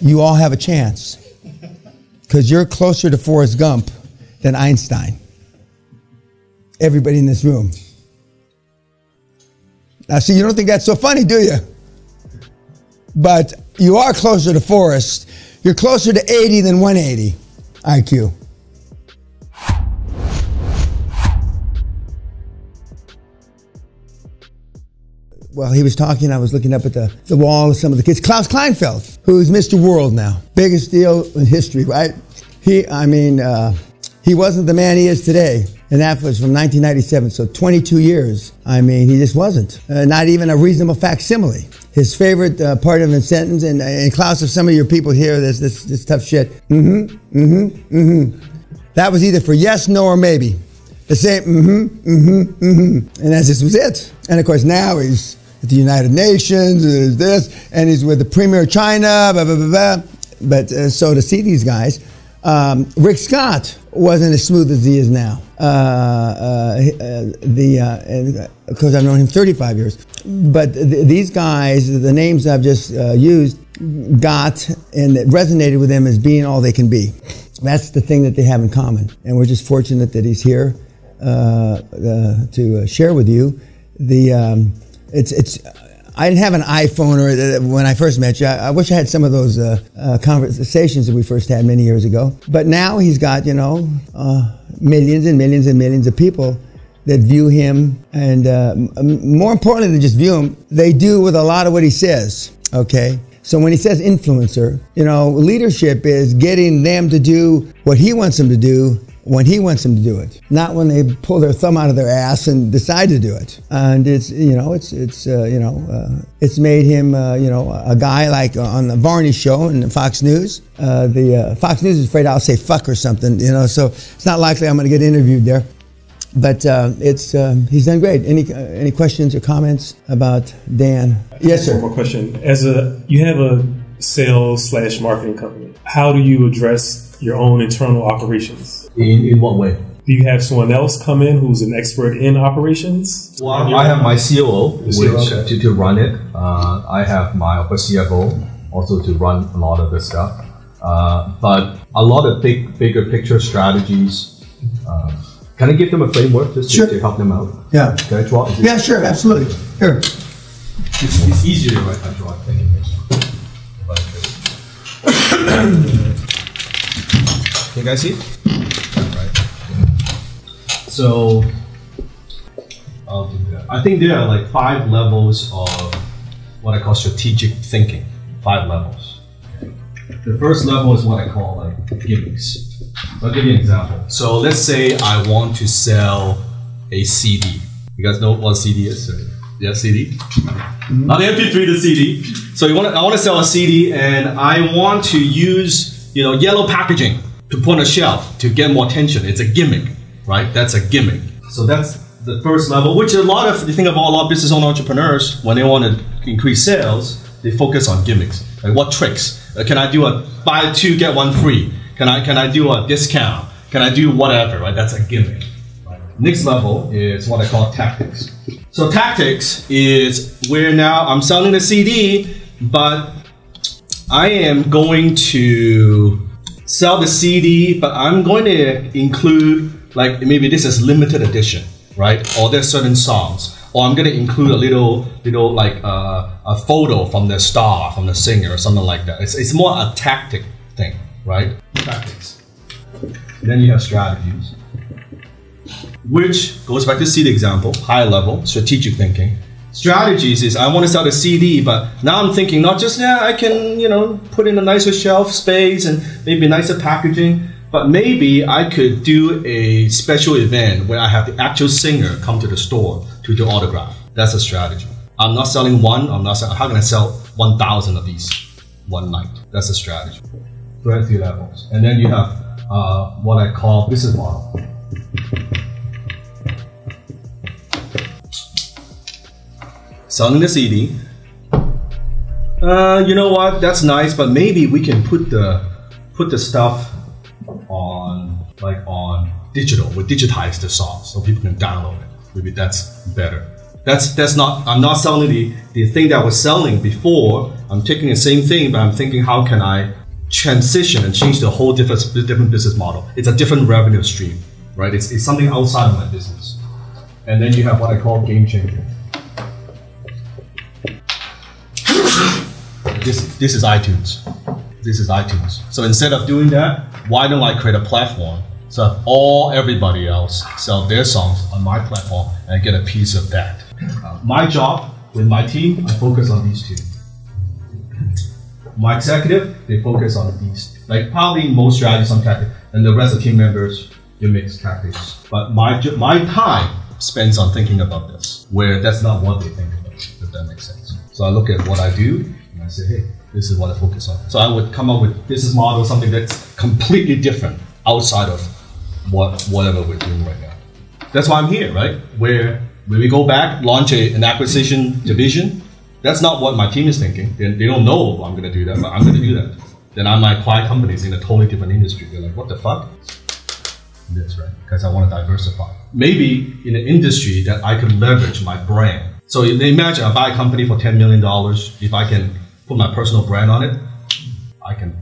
you all have a chance. Because you're closer to Forrest Gump than Einstein. Everybody in this room. Now, see, you don't think that's so funny, do you? But you are closer to Forrest. You're closer to 80 than 180 IQ. Well, he was talking, I was looking up at the wall of some of the kids. Klaus Kleinfeld, who's Mr. World now. Biggest deal in history, right? He wasn't the man he is today. And that was from 1997, so 22 years. I mean, he just wasn't. Not even a reasonable facsimile. His favorite part of the sentence, and Klaus, if some of your people hear this tough shit, that was either for yes, no, or maybe. The same, and that just was it. And of course, now he's at the United Nations, and he's with the Premier of China, blah, blah, blah, blah. But so to see these guys, Rick Scott wasn't as smooth as he is now. Of course, I've known him 35 years. But these guys, the names I've just used, got and it resonated with them as being all they can be. That's the thing that they have in common. And we're just fortunate that he's here to share with you. I didn't have an iPhone when I first met you. I wish I had some of those conversations that we first had many years ago. But now he's got, millions and millions and millions of people that view him. And more importantly than just view him, they do with a lot of what he says, okay? So when he says influencer, leadership is getting them to do what he wants them to do when he wants them to do it, not when they pull their thumb out of their ass and decide to do it. And it's made him a guy like on the Varney show and Fox News. The Fox News is afraid I'll say fuck or something, so it's not likely I'm going to get interviewed there. But he's done great. Any questions or comments about Dan? Yes, sir. One more question. You have a sales/marketing company. How do you address your own internal operations? In what way? Do you have someone else come in who's an expert in operations? Well, I have my COO, to run it. I have my CFO also to run a lot of the stuff. But a lot of bigger picture strategies. Can I give them a framework just to help them out? Yeah. Can I draw? Yeah, sure, absolutely. Here. It's easier if I draw a thing. Can you guys see? Right. So I'll do that. I think there are like 5 levels of what I call strategic thinking. 5 levels. The first level is what I call like gimmicks. I'll give you an example. So let's say I want to sell a CD. You guys know what a CD is? Yeah, CD. Not the MP3, the CD. So I want to sell a CD, and I want to use yellow packaging to put on a shelf to get more attention. It's a gimmick, right? That's a gimmick. So that's the first level, which you think about a lot of business owner entrepreneurs, when they want to increase sales, they focus on gimmicks. Like what tricks? Can I do a buy 2, get 1 free? Can I do a discount? Can I do whatever, right? That's a gimmick. Right? Next level is what I call tactics. So tactics is where now I'm selling a CD, but I am going to sell the CD, but I'm going to include, like, maybe this is limited edition, right? Or there's certain songs. Or I'm going to include a little like a photo from the star, from the singer, or something like that. It's more a tactic thing, right? Tactics. Then you have strategies, which goes back to CD example, high level, strategic thinking. Strategies is I want to sell the CD, but now I'm thinking not just, I can, put in a nicer shelf space and maybe nicer packaging, but maybe I could do a special event where I have the actual singer come to the store to do autograph. That's a strategy. I'm not selling one, how can I sell 1,000 of these one night? That's a strategy. 3 levels. And then you have what I call business model. Selling the CD. You know what? That's nice, but maybe we can put the stuff on digital. We digitize the songs so people can download it. Maybe that's better. That's not. I'm not selling the thing that I was selling before. I'm taking the same thing, but I'm thinking how can I transition and change the whole different business model. It's a different revenue stream, right? It's something outside of my business. And then you have what I call game changer. This is iTunes. This is iTunes. So instead of doing that, why don't I create a platform so everybody else sell their songs on my platform and get a piece of that? My job with my team, I focus on these two. My executive, they focus on these. Like probably most strategies, some tactics, and the rest of the team members, you mix tactics. But my time spends on thinking about this, where that's not what they think about, if that makes sense. So I look at what I do, and I say, hey, this is what I focus on. So I would come up with business model, something that's completely different outside of whatever we're doing right now. That's why I'm here, right? Where when we go back, launch an acquisition division, that's not what my team is thinking. They don't know I'm going to do that, but I'm going to do that. Then I might acquire companies in a totally different industry. They're like, what the fuck? That's right, because I want to diversify. Maybe in an industry that I can leverage my brand. So imagine I buy a company for $10 million. If I can put my personal brand on it, I can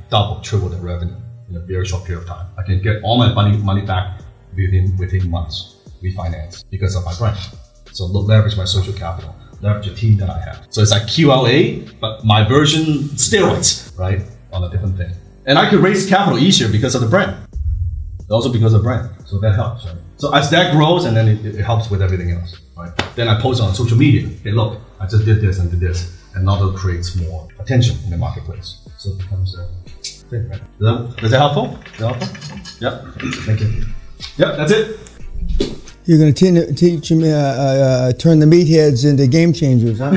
double, triple the revenue in a very short period of time. I can get all my money back within months, refinance, because of my brand. So leverage my social capital, leverage the team that I have. So it's like QLA, but my version steroids, right? On a different thing. And I could raise capital easier because of the brand. Also because of brand. So that helps, right? So as that grows, and then it helps with everything else, right? Then I post on social media. Hey, look, I just did this and did this. And now that creates more attention in the marketplace. So it becomes a thing, right? Is that helpful? Yep. Thank you. Yep, that's it. You're going to teach me turn the meatheads into game changers, huh?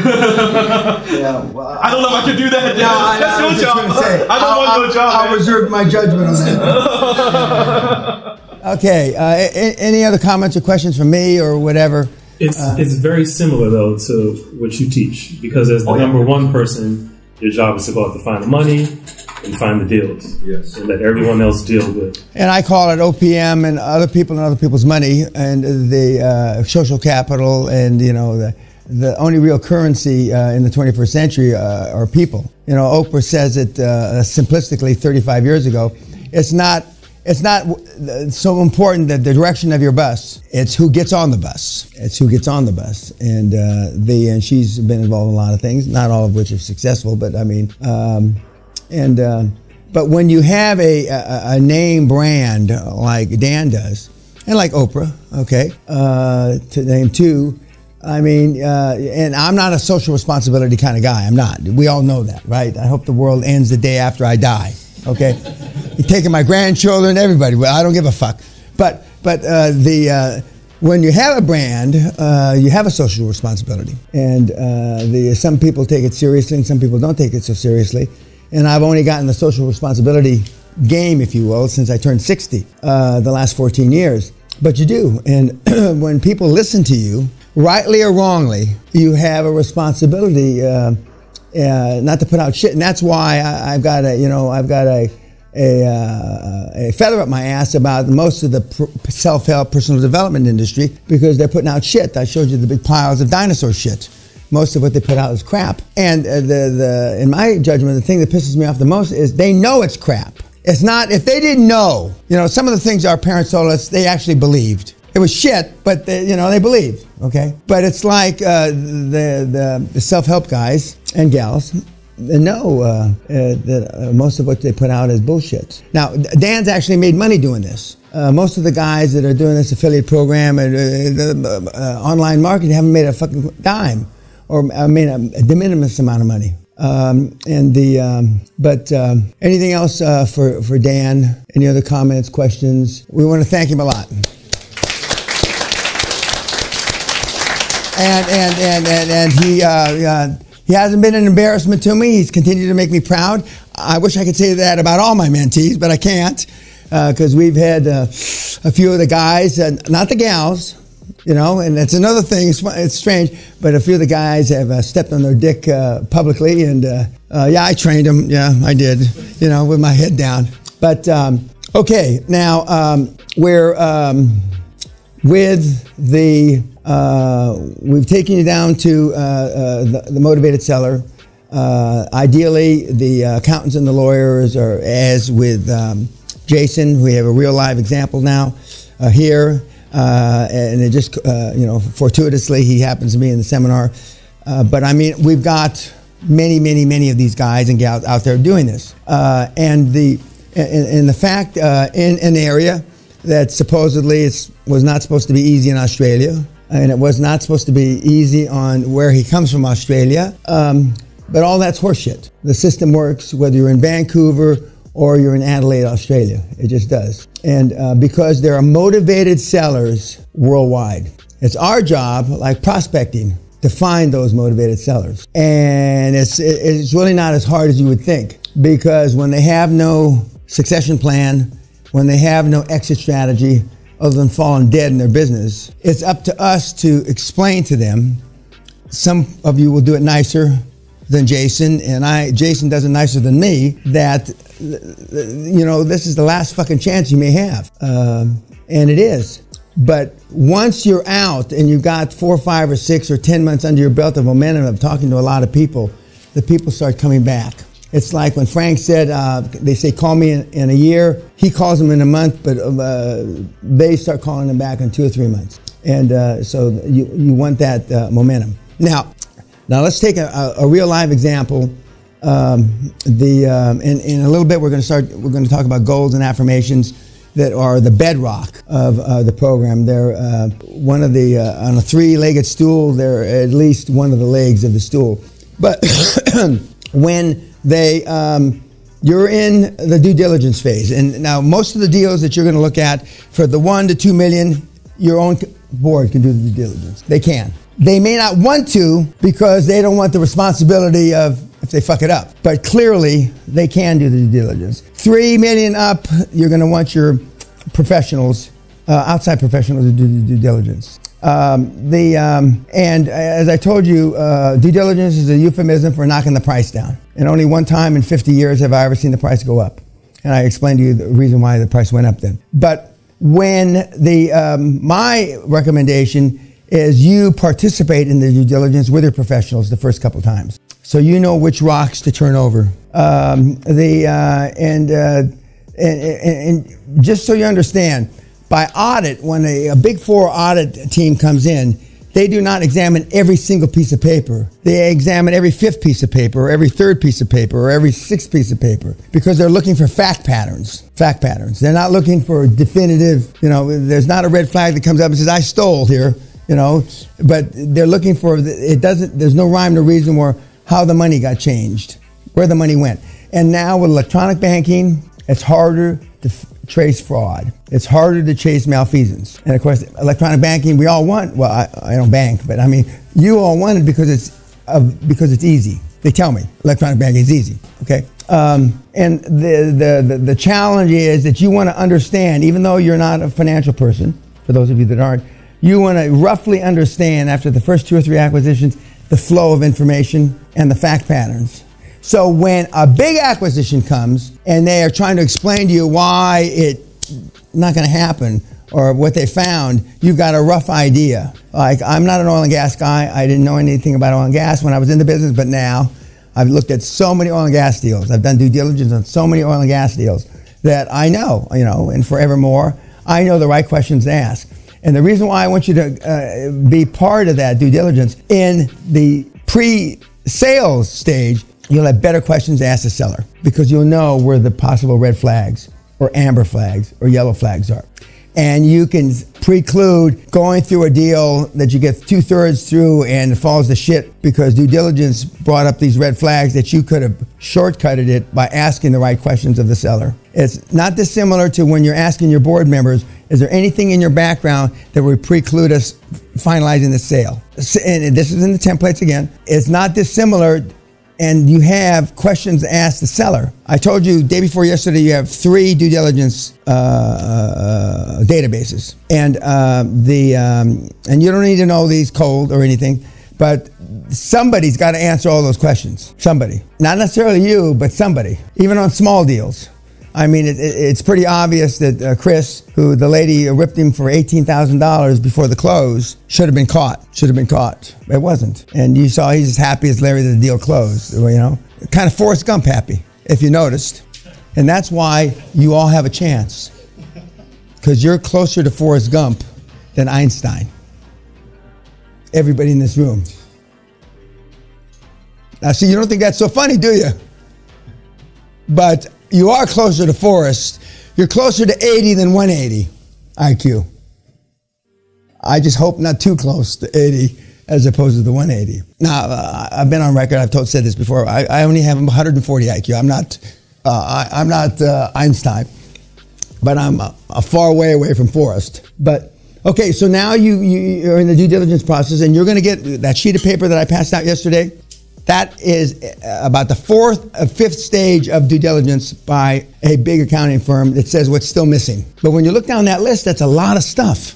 Yeah, well, I don't know if I can do that. Yeah, that's your job. I don't want your job. I'll reserve my judgment on that. Okay. Any other comments or questions from me or whatever? It's very similar though to what you teach, because as the number one person, your job is to go out to find the money and find the deals. Yes. And let everyone else deal with. And I call it OPM and other people and other people's money and the social capital, and you know the only real currency in the 21st century are people. You know, Oprah says it simplistically 35 years ago. It's not so important that the direction of your bus. It's who gets on the bus. It's who gets on the bus. And she's been involved in a lot of things, not all of which are successful, but I mean, but when you have a name brand like Dan does, and like Oprah, okay, to name two, I mean, and I'm not a social responsibility kind of guy. I'm not. We all know that, right? I hope the world ends the day after I die. Okay, you're taking my grandchildren, everybody. Well, I don't give a fuck. But when you have a brand, you have a social responsibility, and some people take it seriously, and some people don't take it so seriously. And I've only gotten the social responsibility game, if you will, since I turned 60, the last 14 years. But you do, and when people listen to you, rightly or wrongly, you have a responsibility. Not to put out shit, and that's why I've got a feather up my ass about most of the self-help personal development industry, because they're putting out shit. I showed you the big piles of dinosaur shit. Most of what they put out is crap. And in my judgment, the thing that pisses me off the most is they know it's crap. It's not, if they didn't know, you know, some of the things our parents told us, they actually believed. It was shit, but they believed, okay? But it's like the self-help guys and gals know that most of what they put out is bullshit. Now, Dan's actually made money doing this. Most of the guys that are doing this affiliate program and online marketing haven't made a fucking dime, or made a de minimis amount of money. Anything else for Dan? Any other comments, questions? We want to thank him a lot. And he hasn't been an embarrassment to me. He's continued to make me proud. I wish I could say that about all my mentees, but I can't, because we've had a few of the guys, not the gals, you know, and that's another thing. It's strange, but a few of the guys have stepped on their dick publicly, and yeah, I trained them. Yeah, I did, you know, with my head down. But okay, now we're with the. We've taken you down to the motivated seller. Ideally, the accountants and the lawyers are, as with Jason, we have a real live example now here, and it just, fortuitously, he happens to be in the seminar. But I mean, we've got many of these guys and gals out there doing this. And the fact in an area that supposedly was not supposed to be easy in Australia, and it was not supposed to be easy on where he comes from, Australia. But all that's horseshit. The system works whether you're in Vancouver or you're in Adelaide, Australia. It just does. And because there are motivated sellers worldwide. It's our job, like prospecting, to find those motivated sellers. And it's really not as hard as you would think, because when they have no succession plan, when they have no exit strategy other than falling dead in their business, it's up to us to explain to them. Some of you will do it nicer than Jason, and Jason does it nicer than me, that, this is the last fucking chance you may have. And it is. But once you're out and you've got 4, 5, or 6, or 10 months under your belt of momentum of talking to a lot of people, the people start coming back. It's like when Frank said, they say, call me in a year. He calls them in a month, but they start calling them back in 2 or 3 months. And so you want that momentum. Now let's take a real live example. In a little bit, we're going to talk about goals and affirmations that are the bedrock of the program. They're one of the on a 3-legged stool. They're at least one of the legs of the stool. But when you're in the due diligence phase, and now most of the deals that you're going to look at for the 1 to 2 million, your own board can do the due diligence. They can. They may not want to because they don't want the responsibility of if they fuck it up. But clearly, they can do the due diligence. 3 million up, you're going to want your professionals, outside professionals, to do the due diligence. And as I told you, due diligence is a euphemism for knocking the price down. And only one time in 50 years have I ever seen the price go up. And I explained to you the reason why the price went up then. But when my recommendation is you participate in the due diligence with your professionals the first couple times, so you know which rocks to turn over. And just so you understand, by audit, when a Big Four audit team comes in, they do not examine every single piece of paper. They examine every 5th piece of paper, or every 3rd piece of paper, or every 6th piece of paper, because they're looking for fact patterns. They're not looking for definitive, there's not a red flag that comes up and says, I stole here, but they're looking for, there's no rhyme or reason or how the money got changed, where the money went. And now with electronic banking, it's harder to trace fraud. It's harder to chase malfeasance. And of course, electronic banking, we all want, well, I don't bank, but I mean, you all want it because it's easy. They tell me electronic banking is easy, okay? And the challenge is that you want to understand, even though you're not a financial person, for those of you that aren't, you want to roughly understand after the first 2 or 3 acquisitions, the flow of information and the fact patterns. So when a big acquisition comes and they are trying to explain to you why it's not going to happen or what they found, you've got a rough idea. Like, I'm not an oil and gas guy. I didn't know anything about oil and gas when I was in the business, but now I've looked at so many oil and gas deals. I've done due diligence on so many oil and gas deals that I know, and forevermore, I know the right questions to ask. And the reason why I want you to be part of that due diligence in the pre-sales stage, you'll have better questions to ask the seller because you'll know where the possible red flags or amber flags or yellow flags are. And you can preclude going through a deal that you get 2/3 through and it falls to shit because due diligence brought up these red flags that you could have shortcutted it by asking the right questions of the seller. It's not dissimilar to when you're asking your board members, is there anything in your background that would preclude us finalizing the sale? And this is in the templates again. It's not dissimilar, and you have questions to ask the seller. I told you day before yesterday you have 3 due diligence databases, and and you don't need to know these cold or anything, but somebody's got to answer all those questions. Somebody, not necessarily you, but somebody. Even on small deals, I mean, it's pretty obvious that Chris, who the lady ripped him for $18,000 before the close, should have been caught. It wasn't. And you saw he's as happy as Larry that the deal closed, you know. Kind of Forrest Gump happy, if you noticed. And that's why you all have a chance. Because you're closer to Forrest Gump than Einstein. Everybody in this room. Now, see, you don't think that's so funny, do you? But you are closer to Forrest. You're closer to 80 than 180 IQ. I just hope not too close to 80 as opposed to the 180. Now, I've been on record. I've said this before. I only have 140 IQ. I'm not Einstein, but I'm a far way away from Forrest. But okay, so now you're in the due diligence process, and you're going to get that sheet of paper that I passed out yesterday. That is about the fifth stage of due diligence by a big accounting firm that says what's still missing. But when you look down that list, that's a lot of stuff.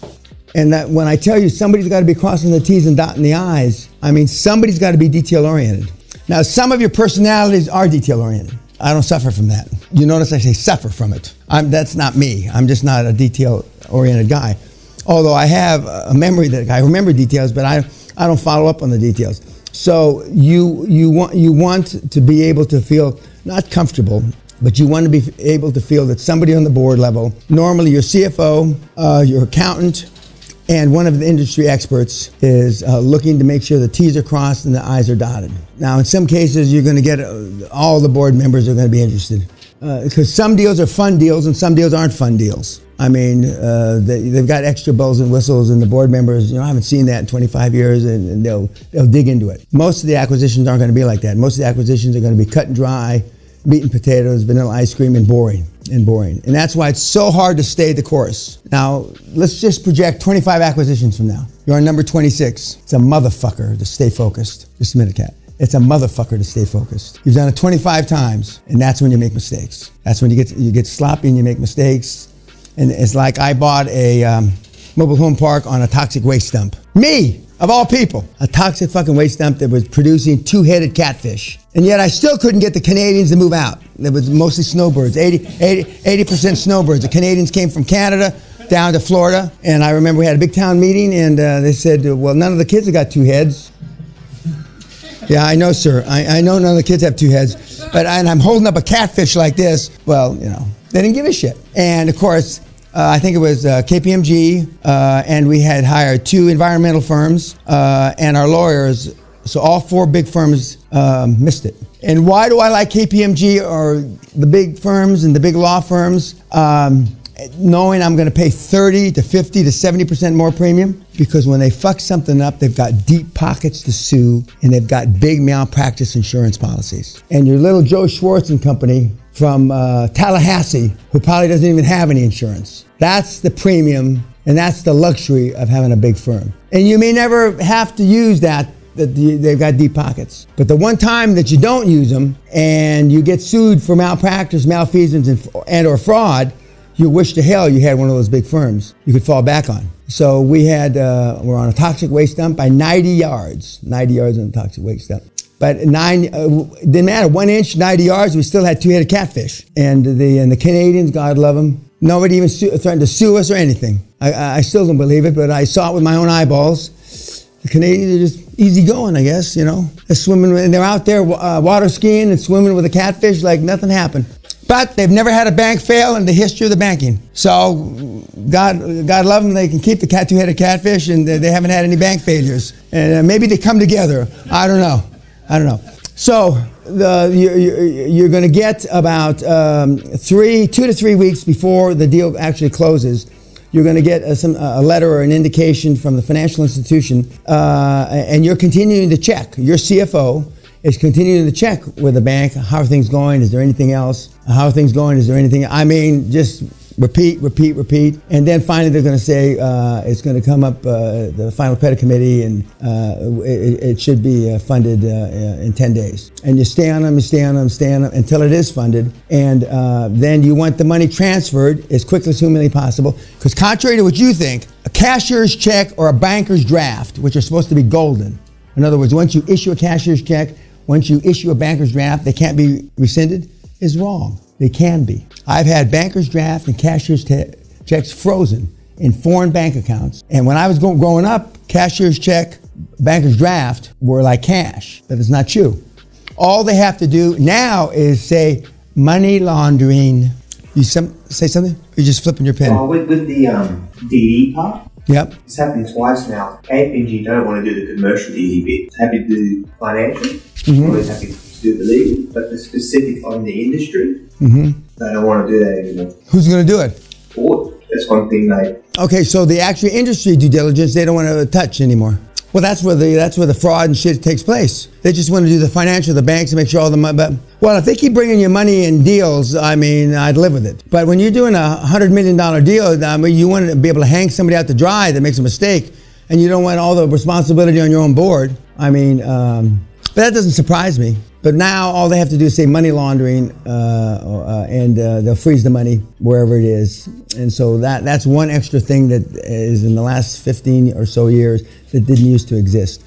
And that when I tell you somebody's got to be crossing the T's and dotting the I's, I mean somebody's got to be detail-oriented. Now, some of your personalities are detail-oriented. I don't suffer from that. You notice I say suffer from it. That's not me. I'm just not a detail-oriented guy. Although I have a memory that I remember details, but I don't follow up on the details. So you want to be able to feel not comfortable, but you want to be able to feel that somebody on the board level, normally your CFO, your accountant, and one of the industry experts is looking to make sure the T's are crossed and the I's are dotted. Now, in some cases, you're going to get all the board members are going to be interested because some deals are fun deals and some deals aren't fun deals. I mean, they've got extra bells and whistles, and the board members, I haven't seen that in 25 years, and they'll dig into it. Most of the acquisitions aren't going to be like that. Most of the acquisitions are going to be cut and dry, meat and potatoes, vanilla ice cream, and boring. And that's why it's so hard to stay the course. Now, let's just project 25 acquisitions from now. You're on number 26. It's a motherfucker to stay focused. Just a minute, Kat. It's a motherfucker to stay focused. You've done it 25 times, and that's when you make mistakes. That's when you get sloppy and you make mistakes. And it's like I bought a mobile home park on a toxic waste dump. Me, of all people, a toxic fucking waste dump that was producing two-headed catfish. And yet I still couldn't get the Canadians to move out. It was mostly snowbirds, 80% snowbirds. The Canadians came from Canada down to Florida. And I remember we had a big town meeting, and they said, well, none of the kids have got two heads. Yeah, I know, sir. I know none of the kids have two heads. And I'm holding up a catfish like this. Well, they didn't give a shit. And, of course, I think it was KPMG, and we had hired 2 environmental firms and our lawyers. So all 4 big firms missed it. And why do I like KPMG or the big firms and the big law firms? Knowing I'm going to pay 30 to 50 to 70% more premium, because when they fuck something up, they've got deep pockets to sue, and they've got big malpractice insurance policies. And your little Joe Schwartz and company from Tallahassee, who probably doesn't even have any insurance. That's the premium, and that's the luxury of having a big firm. And you may never have to use that they've got deep pockets. But the one time that you don't use them, and you get sued for malpractice, malfeasance, and or fraud, you wish to hell you had one of those big firms you could fall back on. So we're on a toxic waste dump by 90 yards. 90 yards on a toxic waste dump. But didn't matter, 1 inch, 90 yards, we still had two-headed catfish. And the Canadians, God love them, nobody even threatened to sue us or anything. I still don't believe it, but I saw it with my own eyeballs. The Canadians are just easy going, I guess, They're swimming, and they're out there water skiing and swimming with a catfish like nothing happened. But they've never had a bank fail in the history of the banking. So God love them. They can keep the two-headed catfish, and they haven't had any bank failures. And maybe they come together. I don't know. So you're going to get about 2 to 3 weeks before the deal actually closes. You're going to get a letter or an indication from the financial institution, and you're continuing to check. Your CFO is continuing to check with the bank. How are things going? Is there anything else? How are things going? Is there anything? I mean, just repeat. And then finally they're going to say it's going to come up, the final credit committee, and it should be funded in 10 days. And you stay on them until it is funded. And then you want the money transferred as quickly as humanly possible. Because contrary to what you think, a cashier's check or a banker's draft, which are supposed to be golden. In other words, once you issue a cashier's check, once you issue a banker's draft, they can't be rescinded, is wrong. They can be. I've had banker's draft and cashier's checks frozen in foreign bank accounts. And when I was growing up, cashier's check, banker's draft were like cash. But it's not true. All they have to do now is say money laundering. You say something? Or you just flipping your pen? Well, with the DD part, yep. It's happening twice now. KPMG don't want to do the commercial DD bit. Happy to do financial, always happy to do the legal, but the specific on the industry, they don't want to do that anymore. Who's going to do it? Board. That's one thing they... Okay, so the actual industry due diligence, they don't want to touch anymore. Well, that's where the fraud and shit takes place. They just want to do the financial, the banks, and make sure all the money. But, well, if they keep bringing you money in deals, I mean, I'd live with it. But when you're doing a $100 million deal, I mean, you want to be able to hang somebody out to dry that makes a mistake, and you don't want all the responsibility on your own board. I mean, but that doesn't surprise me. But now all they have to do is say money laundering, and they'll freeze the money wherever it is. And so that's one extra thing that is in the last 15 or so years that didn't used to exist.